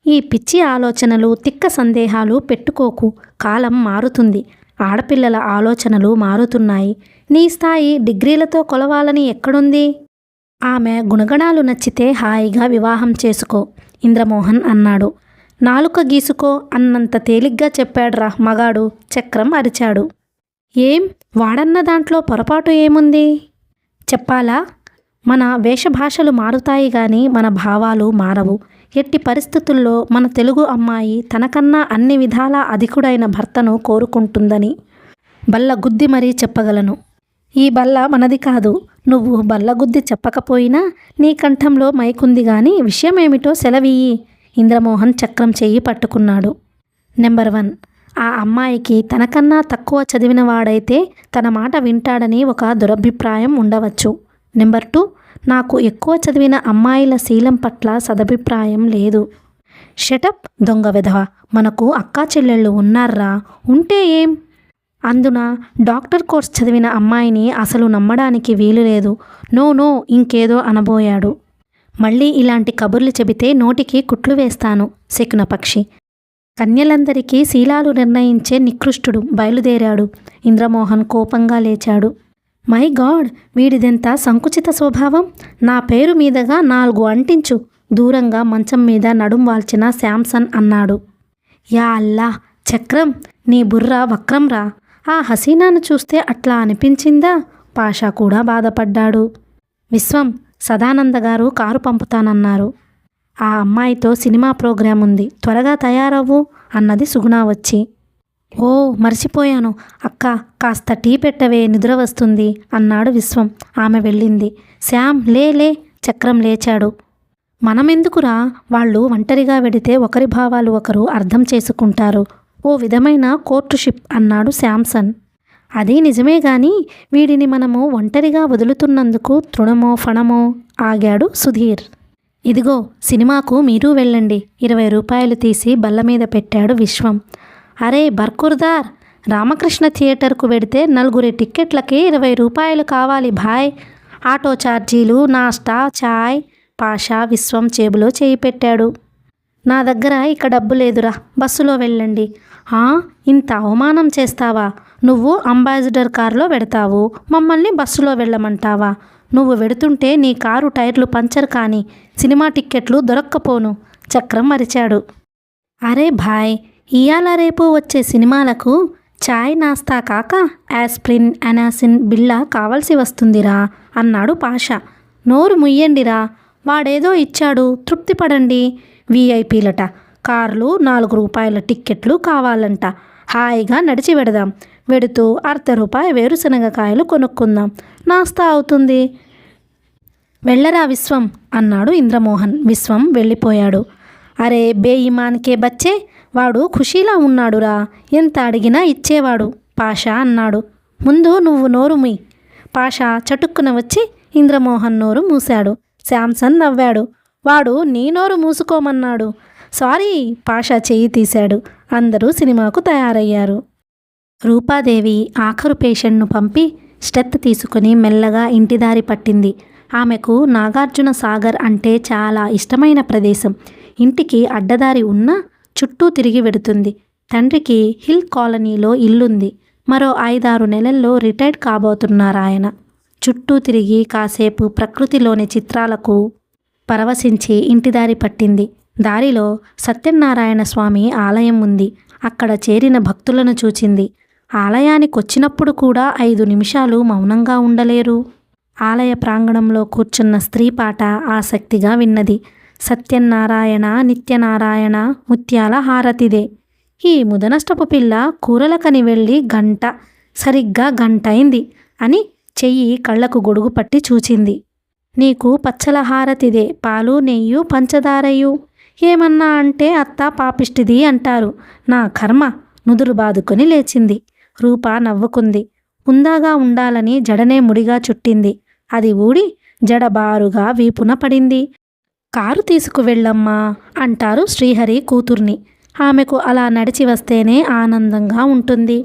ఈ పిచ్చి ఆలోచనలు, తిక్క సందేహాలు పెట్టుకోకు. కాలం మారుతుంది. ఆడపిల్లల ఆలోచనలు మారుతున్నాయి. నీ స్థాయి డిగ్రీలతో కొలవాలని ఎక్కడుంది? ఆమె గుణగణాలు నచ్చితే హాయిగా వివాహం చేసుకో, ఇంద్రమోహన్ అన్నాడు. నాలుక గీసుకో అన్నంత తేలిగ్గా చెప్పాడ్రా మగాడు, చక్రం అరిచాడు. ఏం, వాడన్న దాంట్లో పొరపాటు ఏముంది? చెప్పాలా? మన వేషభాషలు మారుతాయి గాని మన భావాలు మారవు. ఎట్టి పరిస్థితుల్లో మన తెలుగు అమ్మాయి తనకన్నా అన్ని విధాలా అధికుడైన భర్తను కోరుకుంటుందని బల్లగుద్ది మరీ చెప్పగలను. ఈ బల్ల మనది కాదు. నువ్వు బల్లగుద్ది చెప్పకపోయినా నీ కంఠంలో మైకుంది గాని విషయమేమిటో సెలవియ్యి. ఇంద్రమోహన్ చక్రం చెయ్యి పట్టుకున్నాడు. నెంబర్ 1, ఆ అమ్మాయికి తనకన్నా తక్కువ చదివిన వాడైతే తన మాట వింటాడని ఒక దురభిప్రాయం ఉండవచ్చు. నెంబర్ 2, నాకు ఎక్కువ చదివిన అమ్మాయిల శీలం పట్ల సదభిప్రాయం లేదు. షటప్ దొంగ వెధవ, మనకు అక్కా చెల్లెళ్ళు ఉన్నారా? ఉంటే ఏం? అందున డాక్టర్ కోర్స్ చదివిన అమ్మాయిని అసలు నమ్మడానికి వీలు లేదు. నో ఇంకేదో అనబోయాడు. మళ్ళీ ఇలాంటి కబుర్లు చెబితే నోటికి కుట్లు వేస్తాను. శకున పక్షి. కన్యలందరికీ శీలాలు నిర్ణయించే నికృష్టుడు బయలుదేరాడు. ఇంద్రమోహన్ కోపంగా లేచాడు. మై గాడ్, వీడిదెంత సంకుచిత స్వభావం. నా పేరు మీదగా 4 అంటించు. దూరంగా మంచం మీద నడుం వాల్చిన శాంసన్ అన్నాడు. యా అల్లా, చక్రం, నీ బుర్ర వక్రంరా. ఆ హసీనాను చూస్తే అట్లా అనిపించిందా? పాషా కూడా బాధపడ్డాడు. విశ్వం, సదానంద గారు కారు పంపుతానన్నారు. ఆ అమ్మాయితో సినిమా ప్రోగ్రాం ఉంది, త్వరగా తయారవ్వు అన్నది సుగుణ వచ్చి. ఓ మర్చిపోయాను అక్క, కాస్త టీ పెట్టవే, నిద్ర వస్తుంది అన్నాడు విశ్వం. ఆమె వెళ్ళింది. శ్యామ్ లే. చక్రం లేచాడు. మనమెందుకురా, వాళ్ళు ఒంటరిగా వెడితే ఒకరి భావాలు ఒకరు అర్థం చేసుకుంటారు. ఓ విధమైన కోర్టుషిప్ అన్నాడు శాంసన్. అది నిజమే గాని వీడిని మనము ఒంటరిగా వదులుతున్నందుకు తృణమో ఫణమో ఆగాడు సుధీర్. ఇదిగో సినిమాకు మీరు వెళ్ళండి. 20 రూపాయలు తీసి బల్ల మీద పెట్టాడు విశ్వం. అరే బర్కుర్దార్, రామకృష్ణ థియేటర్కు వెడితే 4 టిక్కెట్లకి 20 రూపాయలు కావాలి భాయ్. ఆటో ఛార్జీలు, నాస్టా, చాయ్. పాషా విశ్వం జేబులో చేయి పెట్టాడు. నా దగ్గర ఇక డబ్బు లేదురా, బస్సులో వెళ్ళండి. ఇంత అవమానం చేస్తావా? నువ్వు అంబాసిడర్ కారులో వెడతావు, మమ్మల్ని బస్సులో వెళ్ళమంటావా? నువ్వు వెడుతుంటే నీ కారు టైర్లు పంచర్ కాని సినిమా టిక్కెట్లు దొరక్కపోను. చక్రం అరిచాడు. అరే భాయ్, ఇయాల రేపు వచ్చే సినిమాలకు చాయ్ నాస్తా కాక యాస్ప్రిన్ అనాసిన్ బిళ్ళ కావలసి వస్తుందిరా అన్నాడు పాషా. నోరు ముయ్యండిరా, వాడేదో ఇచ్చాడు, తృప్తిపడండి. VIPలట, కార్లు 4 రూపాయల టిక్కెట్లు కావాలంట. హాయిగా నడిచి వెడదాం. వెడుతూ ₹1 వేరుశనగకాయలు కొనుక్కుందాం, నాస్తా అవుతుంది. వెళ్ళరా విశ్వం అన్నాడు ఇంద్రమోహన్. విశ్వం వెళ్ళిపోయాడు. అరే బేయిమాన్కే బచ్చే, వాడు ఖుషీలా ఉన్నాడురా, ఎంత అడిగినా ఇచ్చేవాడు పాషా అన్నాడు. ముందు నువ్వు నోరు ముయ్. పాషా చటుక్కున వచ్చి ఇంద్రమోహన్ నోరు మూశాడు. శాంసన్ నవ్వాడు. వాడు నీ నోరు మూసుకోమన్నాడు. సారీ, పాషా చెయ్యి తీశాడు. అందరూ సినిమాకు తయారయ్యారు. రూపాదేవి ఆఖరు పేషెంట్ను పంపి స్టెత్ తీసుకుని మెల్లగా ఇంటిదారి పట్టింది. ఆమెకు నాగార్జున సాగర్ అంటే చాలా ఇష్టమైన ప్రదేశం. ఇంటికి అడ్డదారి ఉన్నా చుట్టూ తిరిగి వెడుతుంది. తండ్రికి హిల్ కాలనీలో ఇల్లుంది. మరో 5-6 నెలల్లో రిటైర్డ్ కాబోతున్నారాయన. చుట్టూ తిరిగి కాసేపు ప్రకృతిలోని చిత్రాలకు పరవశించి ఇంటిదారి పట్టింది. దారిలో సత్యనారాయణ స్వామి ఆలయం ఉంది. అక్కడ చేరిన భక్తులను చూచింది. ఆలయానికొచ్చినప్పుడు కూడా 5 నిమిషాలు మౌనంగా ఉండలేరు. ఆలయ ప్రాంగణంలో కూర్చున్న స్త్రీ పాట ఆసక్తిగా విన్నది. సత్యనారాయణ నిత్యనారాయణ ముత్యాల హారతిదే. ఈ ముదనష్టపు పిల్ల కూరలకని వెళ్ళి సరిగ్గా గంటైంది అని చెయ్యి కళ్ళకు గొడుగు పట్టి చూచింది. నీకు పచ్చల హారతిదే, పాలు నెయ్యు పంచదారయు. ఏమన్నా అంటే అత్త పాపిష్టిది అంటారు. నా కర్మ. నుదురు బాదుకొని లేచింది. రూప నవ్వుకుంది. ఉందాగా ఉండాలని జడనే ముడిగా చుట్టింది. అది ఊడి జడబారుగా వీపున పడింది. కారు తీసుకువెళ్ళమ్మా అంటారు శ్రీహరి కూతుర్ని. ఆమెకు అలా నడిచి వస్తేనే ఆనందంగా ఉంటుంది.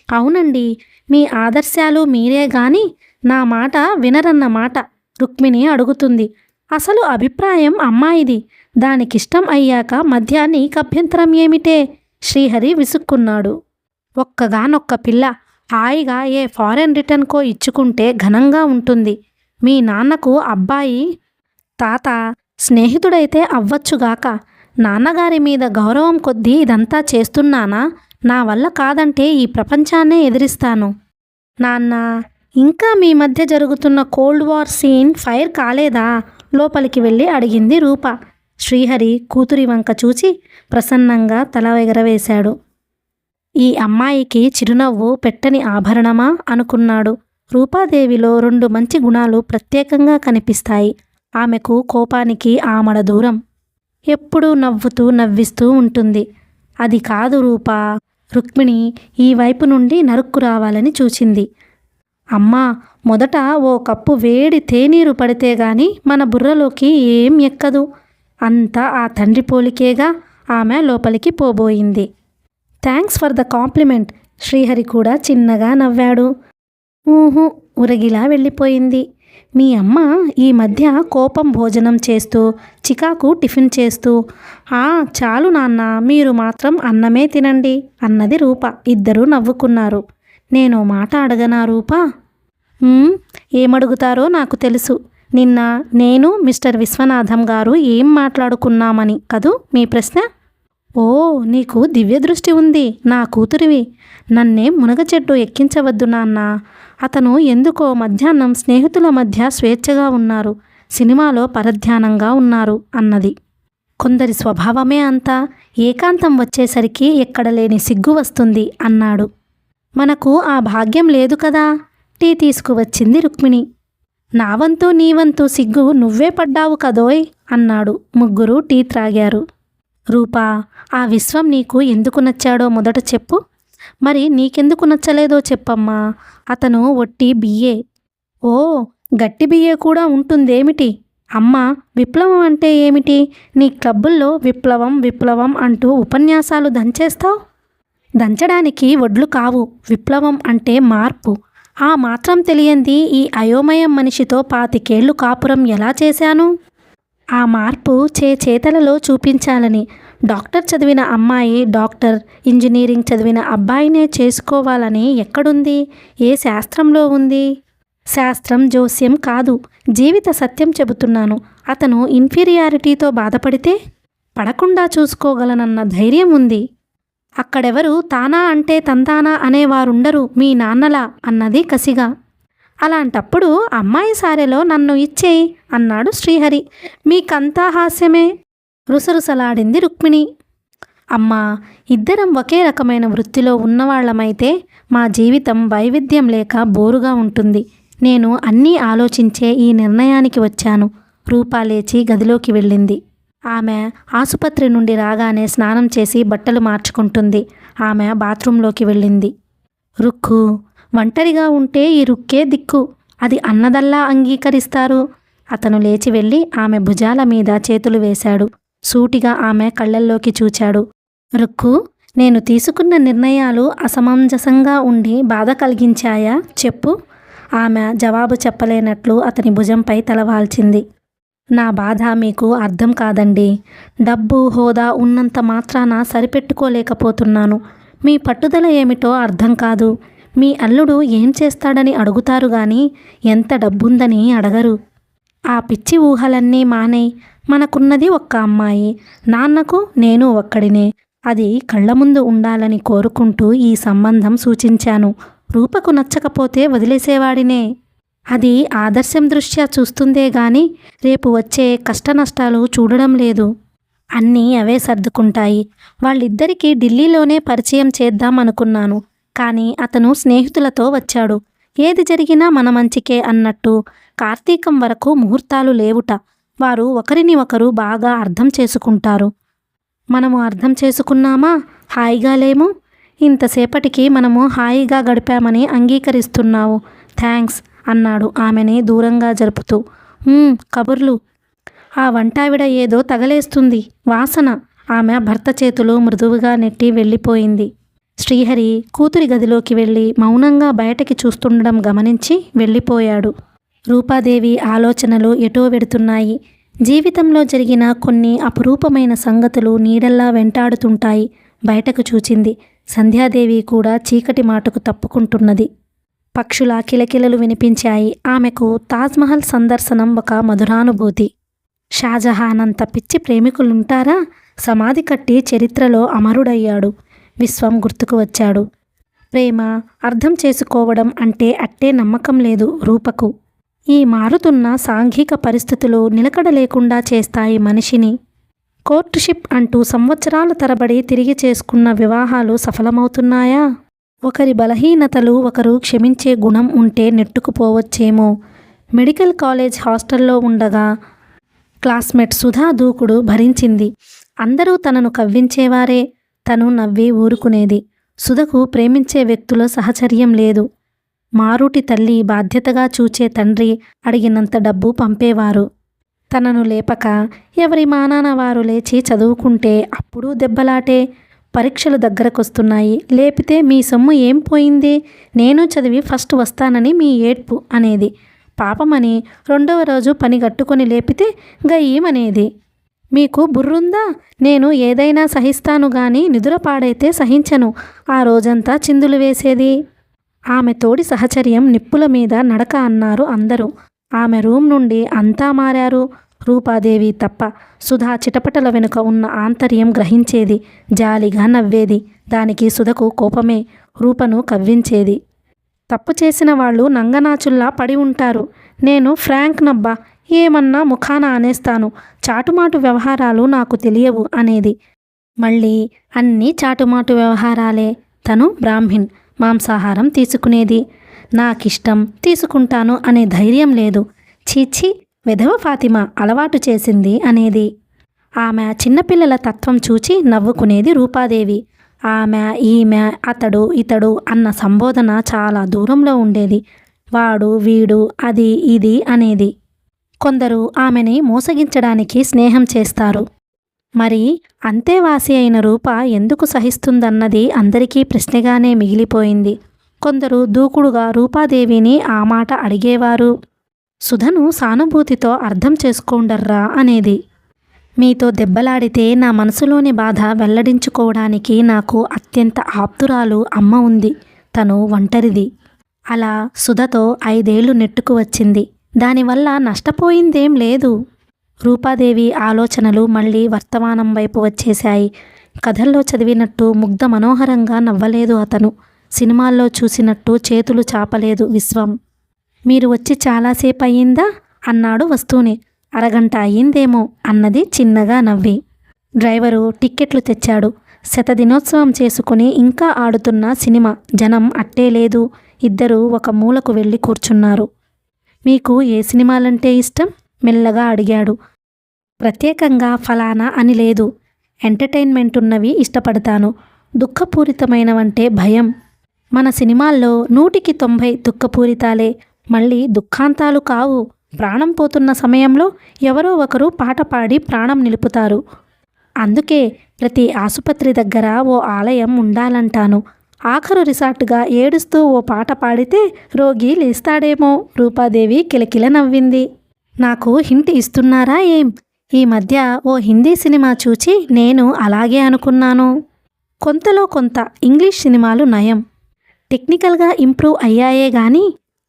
అవునండి, మీ ఆదర్శాలు మీరే గాని నా మాట వినరన్నమాట రుక్మిణి అడుగుతుంది. అసలు అభిప్రాయం అమ్మాయిది. దానికిష్టం అయ్యాక మధ్య నీకభ్యంతరం ఏమిటే? శ్రీహరి విసుక్కున్నాడు. ఒక్కగానొక్క పిల్ల హాయిగా ఏ ఫారెన్ రిటర్న్కో ఇచ్చుకుంటే ఘనంగా ఉంటుంది. మీ నాన్నకు అబ్బాయి తాత స్నేహితుడైతే అవ్వచ్చుగాక. నాన్నగారి మీద గౌరవం కొద్దీ ఇదంతా చేస్తున్నానా? నా వల్ల కాదంటే ఈ ప్రపంచాన్నే ఎదిరిస్తాను. నాన్న, ఇంకా మీ మధ్య జరుగుతున్న కోల్డ్ వార్ సీన్ ఫైర్ కాలేదా? లోపలికి వెళ్ళి అడిగింది రూప. శ్రీహరి కూతురి వంక చూచి ప్రసన్నంగా తల ఎగరవేశాడు. ఈ అమ్మాయికి చిరునవ్వు పెట్టని ఆభరణమా అనుకున్నాడు. రూపాదేవిలో 2 మంచి గుణాలు ప్రత్యేకంగా కనిపిస్తాయి. ఆమెకు కోపానికి ఆమడ దూరం. ఎప్పుడూ నవ్వుతూ నవ్విస్తూ ఉంటుంది. అది కాదు రూపా. రుక్మిణి ఈ వైపు నుండి నరుక్కు రావాలని చూచింది. అమ్మా, మొదట ఓ కప్పు వేడి తేనీరు పడితే గాని మన బుర్రలోకి ఏం ఎక్కదు. అంతా ఆ తండ్రి పోలికేగా. ఆమె లోపలికి పోబోయింది. Thanks for the compliment. Srihari కూడా చిన్నగా నవ్వాడు. ఊహు ఉరగిలా వెళ్ళిపోయింది. మీ అమ్మ ఈ మధ్య కోపం భోజనం చేస్తూ, చికాకు టిఫిన్ చేస్తూ, చాలు నాన్న, మీరు మాత్రం అన్నమే తినండి అన్నది రూప. ఇద్దరూ నవ్వుకున్నారు. నేను మాట అడగనా రూపా? ఏమడుగుతారో నాకు తెలుసు. నిన్న నేను మిస్టర్ విశ్వనాథం గారు ఏం మాట్లాడుకున్నామని కదూ మీ ప్రశ్న? ఓ, నీకు దివ్య దృష్టి ఉంది. నా కూతురివి. నన్నేం మునగ చెట్టు ఎక్కించవద్దు నాన్న. అతను ఎందుకో మధ్యాహ్నం స్నేహితుల మధ్య స్వేచ్ఛగా ఉన్నారు, సినిమాలో పరధ్యానంగా ఉన్నారు అన్నది. కొందరి స్వభావమే అంతా. ఏకాంతం వచ్చేసరికి ఎక్కడ లేని సిగ్గు వస్తుంది అన్నాడు. మనకు ఆ భాగ్యం లేదు కదా. టీ తీసుకువచ్చింది రుక్మిణి. నా వంతు నీ వంతు సిగ్గు నువ్వే పడ్డావు కదోయ్ అన్నాడు. ముగ్గురు టీ త్రాగారు. రూపా, ఆ విశ్వం నీకు ఎందుకు నచ్చాడో మొదట చెప్పు. మరి నీకెందుకు నచ్చలేదో చెప్పమ్మా. అతను ఒట్టి బిఏ. ఓ, గట్టి బిఏ కూడా ఉంటుందేమిటి? అమ్మా, విప్లవం అంటే ఏమిటి? నీ క్లబ్బుల్లో విప్లవం విప్లవం అంటూ ఉపన్యాసాలు దంచేస్తావు. దంచడానికి వడ్లు కావు. విప్లవం అంటే మార్పు. ఆ మాత్రం తెలియంది ఈ అయోమయం మనిషితో 25 ఏళ్లు కాపురం ఎలా చేశాను? ఆ మార్పు చేతలలో చూపించాలని. డాక్టర్ చదివిన అమ్మాయి డాక్టర్, ఇంజనీరింగ్ చదివిన అబ్బాయినే చేసుకోవాలని ఎక్కడుంది? ఏ శాస్త్రంలో ఉంది? శాస్త్రం జోస్యం కాదు, జీవిత సత్యం చెబుతున్నాను. అతను ఇన్ఫీరియారిటీతో బాధపడితే పడకుండా చూసుకోగలనన్న ధైర్యం ఉంది. అక్కడెవరు తానా అంటే తంతానా అనేవారుండరు మీ నాన్నలా అన్నది కసిగా. అలాంటప్పుడు అమ్మాయి సారెలో నన్ను ఇచ్చేయి అన్నాడు శ్రీహరి. మీకంతా హాస్యమే రుసరుసలాడింది రుక్మిణి. అమ్మా, ఇద్దరం ఒకే రకమైన వృత్తిలో ఉన్నవాళ్లమైతే మా జీవితం వైవిధ్యం లేక బోరుగా ఉంటుంది. నేను అన్నీ ఆలోచించే ఈ నిర్ణయానికి వచ్చాను. రూపా లేచి గదిలోకి వెళ్ళింది. ఆమె ఆసుపత్రి నుండి రాగానే స్నానం చేసి బట్టలు మార్చుకుంటుంది. ఆమె బాత్రూంలోకి వెళ్ళింది. రుక్కు, ఒంటరిగా ఉంటే ఈ రుక్కే దిక్కు. అది అన్నదల్లా అంగీకరిస్తారు. అతను లేచి వెళ్ళి ఆమె భుజాల మీద చేతులు వేశాడు. సూటిగా ఆమె కళ్ళల్లోకి చూచాడు. రుక్కు, నేను తీసుకున్న నిర్ణయాలు అసమంజసంగా ఉండి బాధ కలిగించాయా చెప్పు. ఆమె జవాబు చెప్పలేనట్లు అతని భుజంపై తలవాల్చింది. నా బాధ మీకు అర్థం కాదండి. డబ్బు హోదా ఉన్నంత మాత్రాన సరిపెట్టుకోలేకపోతున్నాను. మీ పట్టుదల ఏమిటో అర్థం కాదు. మీ అల్లుడు ఏం చేస్తాడని అడుగుతారు గాని ఎంత డబ్బుందని అడగరు. ఆ పిచ్చి ఊహలన్నీ మానేయ్. మనకున్నది ఒక్క అమ్మాయి. నాన్నకు నేను ఒక్కడినే. అది కళ్ళ ముందు ఉండాలని కోరుకుంటూ ఈ సంబంధం సూచించాను. రూపకు నచ్చకపోతే వదిలేసేవాడినే. అది ఆదర్శం దృష్ట్యా చూస్తుందే గాని రేపు వచ్చే కష్టనష్టాలు చూడడం లేదు. అన్నీ అవే సర్దుకుంటాయి. వాళ్ళిద్దరికీ ఢిల్లీలోనే పరిచయం చేద్దాం అనుకున్నాను. కానీ అతను స్నేహితులతో వచ్చాడు. ఏది జరిగినా మన మంచికే అన్నట్టు. కార్తీకం వరకు ముహూర్తాలు లేవుట. వారు ఒకరిని ఒకరు బాగా అర్థం చేసుకుంటారు. మనము అర్థం చేసుకున్నామా? హాయిగా లేము. ఇంతసేపటికి మనము హాయిగా గడిపామని అంగీకరిస్తున్నావు. థ్యాంక్స్ అన్నాడు ఆమెని దూరంగా జరుపుతూ. కబుర్లు. ఆ వంటావిడ ఏదో తగలేస్తుంది. వాసన. ఆమె భర్త చేతులు మృదువుగా నెట్టి వెళ్ళిపోయింది. శ్రీహరి కూతురి గదిలోకి వెళ్ళి మౌనంగా బయటకి చూస్తుండడం గమనించి వెళ్ళిపోయాడు. రూపాదేవి ఆలోచనలు ఎటో వెడుతున్నాయి. జీవితంలో జరిగిన కొన్ని అపురూపమైన సంగతులు నీడల్లా వెంటాడుతుంటాయి. బయటకు చూచింది. సంధ్యాదేవి కూడా చీకటి మాటకు తప్పుకుంటున్నది. పక్షుల కిలకిలలు వినిపించాయి. ఆమెకు తాజ్మహల్ సందర్శనం ఒక మధురానుభూతి. షాజహాన్ అంత పిచ్చి ప్రేమికులుంటారా? సమాధి కట్టి చరిత్రలో అమరుడయ్యాడు. విశ్వం గుర్తుకు వచ్చాడు. ప్రేమ అర్థం చేసుకోవడం అంటే అట్టే నమ్మకం లేదు రూపకు. ఈ మారుతున్న సాంఘిక పరిస్థితులు నిలకడ లేకుండా చేస్తాయి మనిషిని. కోర్టుషిప్ అంటూ సంవత్సరాల తరబడి తిరిగి చేసుకున్న వివాహాలు సఫలమవుతున్నాయా? ఒకరి బలహీనతలు ఒకరు క్షమించే గుణం ఉంటే నెట్టుకుపోవచ్చేమో. మెడికల్ కాలేజ్ హాస్టల్లో ఉండగా క్లాస్మేట్ సుధా దూకుడు భరించింది. అందరూ తనను కవ్వించేవారే. తను నవ్వి ఊరుకునేది. సుధకు ప్రేమించే వ్యక్తుల సహచర్యం లేదు. మారుటి తల్లి బాధ్యతగా చూచే తండ్రి అడిగినంత డబ్బు పంపేవారు. తనను లేపక ఎవరి మానాన వారు లేచి చదువుకుంటే అప్పుడు దెబ్బలాటే. పరీక్షలు దగ్గరకొస్తున్నాయి. లేపితే మీ సొమ్ము ఏం పోయింది? నేను చదివి ఫస్ట్ వస్తానని మీ ఏడ్పు అనేది. పాపమని రెండవ రోజు పని గట్టుకొని లేపితే గయ్యమనేది. మీకు బుర్రుందా? నేను ఏదైనా సహిస్తాను గాని నిదుర పాడైతే సహించను. ఆ రోజంతా చిందులు వేసేది. ఆమె తోడి సహచర్యం నిప్పుల మీద నడక అన్నారు అందరూ. ఆమె రూమ్ నుండి అంతా మారారు. రూపాదేవి తప్ప. సుధా చిటపటల వెనుక ఉన్న ఆంతర్యం గ్రహించేది. జాలిగా నవ్వేది. దానికి సుధకు కోపమే. రూపను కవ్వించేది. తప్పు చేసిన వాళ్ళు నంగనాచుల్లా పడి ఉంటారు. నేను ఫ్రాంక్ నబ్బా, ఏమన్నా ముఖాన అనేస్తాను. చాటుమాటు వ్యవహారాలు నాకు తెలియవు అనేది. మళ్ళీ అన్నీ చాటుమాటు వ్యవహారాలే. తను బ్రాహ్మిన్, మాంసాహారం తీసుకునేది. నాకిష్టం తీసుకుంటాను అనే ధైర్యం లేదు. చీచి, వెధవ ఫాతిమా అలవాటు చేసింది అనేది. ఆమె చిన్నపిల్లల తత్వం చూచి నవ్వుకునేది రూపాదేవి. ఆమె, ఈమె, అతడు, ఇతడు అన్న సంబోధన చాలా దూరంలో ఉండేది. వాడు, వీడు, అది, ఇది అనేది. కొందరు ఆమెని మోసగించడానికి స్నేహం చేస్తారు. మరి అంతేవాసి అయిన రూప ఎందుకు సహిస్తుందన్నది అందరికీ ప్రశ్నగానే మిగిలిపోయింది. కొందరు దూకుడుగా రూపాదేవిని ఆ మాట అడిగేవారు. సుధను సానుభూతితో అర్థం చేసుకోండర్రా అనేది. మీతో దెబ్బలాడితే నా మనసులోని బాధ వెల్లడించుకోవడానికి నాకు అత్యంత ఆప్తురాలు అమ్మ ఉంది. తను ఒంటరిది. అలా సుధతో 5 ఏళ్లు నెట్టుకు వచ్చింది. దానివల్ల నష్టపోయిందేం లేదు. రూపాదేవి ఆలోచనలు మళ్ళీ వర్తమానం వైపు వచ్చేశాయి. కథల్లో చదివినట్టు ముగ్ధ మనోహరంగా నవ్వలేదు అతను. సినిమాల్లో చూసినట్టు చేతులు చాపలేదు విశ్వం. మీరు వచ్చి చాలాసేపు అయ్యిందా అన్నాడు వస్తూనే. అరగంట అయ్యిందేమో అన్నది చిన్నగా నవ్వి. డ్రైవరు టిక్కెట్లు తెచ్చాడు. శతదినోత్సవం చేసుకుని ఇంకా ఆడుతున్న సినిమా. జనం అట్టే లేదు. ఇద్దరూ ఒక మూలకు వెళ్ళి కూర్చున్నారు. మీకు ఏ సినిమాలంటే ఇష్టం? మెల్లగా అడిగాడు. ప్రత్యేకంగా ఫలానా అని లేదు. ఎంటర్టైన్మెంట్ ఉన్నవి ఇష్టపడతాను. దుఃఖపూరితమైనవంటే భయం. మన సినిమాల్లో 100కి 90 దుఃఖపూరితాలే. మళ్ళీ దుఃఖాంతాలు కావు. ప్రాణం పోతున్న సమయంలో ఎవరో ఒకరు పాట పాడి ప్రాణం నిలుపుతారు. అందుకే ప్రతి ఆసుపత్రి దగ్గర ఓ ఆలయం ఉండాలంటాను. ఆఖరు రిసార్ట్గా ఏడుస్తూ ఓ పాట పాడితే రోగి లేస్తాడేమో. రూపాదేవి కిలకిల నవ్వింది. నాకు హింట్ ఇస్తున్నారా ఏం? ఈ మధ్య ఓ హిందీ సినిమా చూచి నేను అలాగే అనుకున్నాను. కొంతలో కొంత ఇంగ్లీష్ సినిమాలు నయం. టెక్నికల్గా ఇంప్రూవ్ అయ్యాయే గాని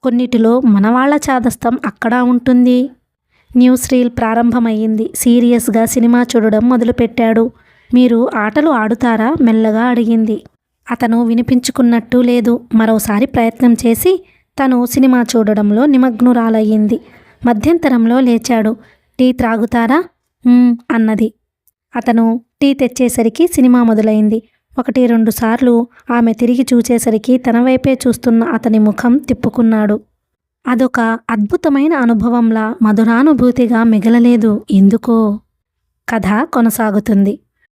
కొన్నిటిలో మనవాళ్ల చాదస్తం అక్కడా ఉంటుంది. న్యూస్ రీల్ ప్రారంభమయ్యింది. సీరియస్గా సినిమా చూడడం మొదలుపెట్టాడు. మీరు ఆటలు ఆడుతారా? మెల్లగా అడిగింది. అతను వినిపించుకున్నట్టు లేదు. మరోసారి ప్రయత్నం చేసి తను సినిమా చూడడంలో నిమగ్నురాలయ్యింది. మధ్యంతరంలో లేచాడు. టీ త్రాగుతారా? అన్నది. అతను టీ తెచ్చేసరికి సినిమా మొదలైంది. 1-2 సార్లు ఆమె తిరిగి చూచేసరికి తన వైపే చూస్తున్న అతని ముఖం తిప్పుకున్నాడు. అదొక అద్భుతమైన అనుభవంలా, మధురానుభూతిగా మిగలలేదు ఎందుకో. కథ కొనసాగుతుంది.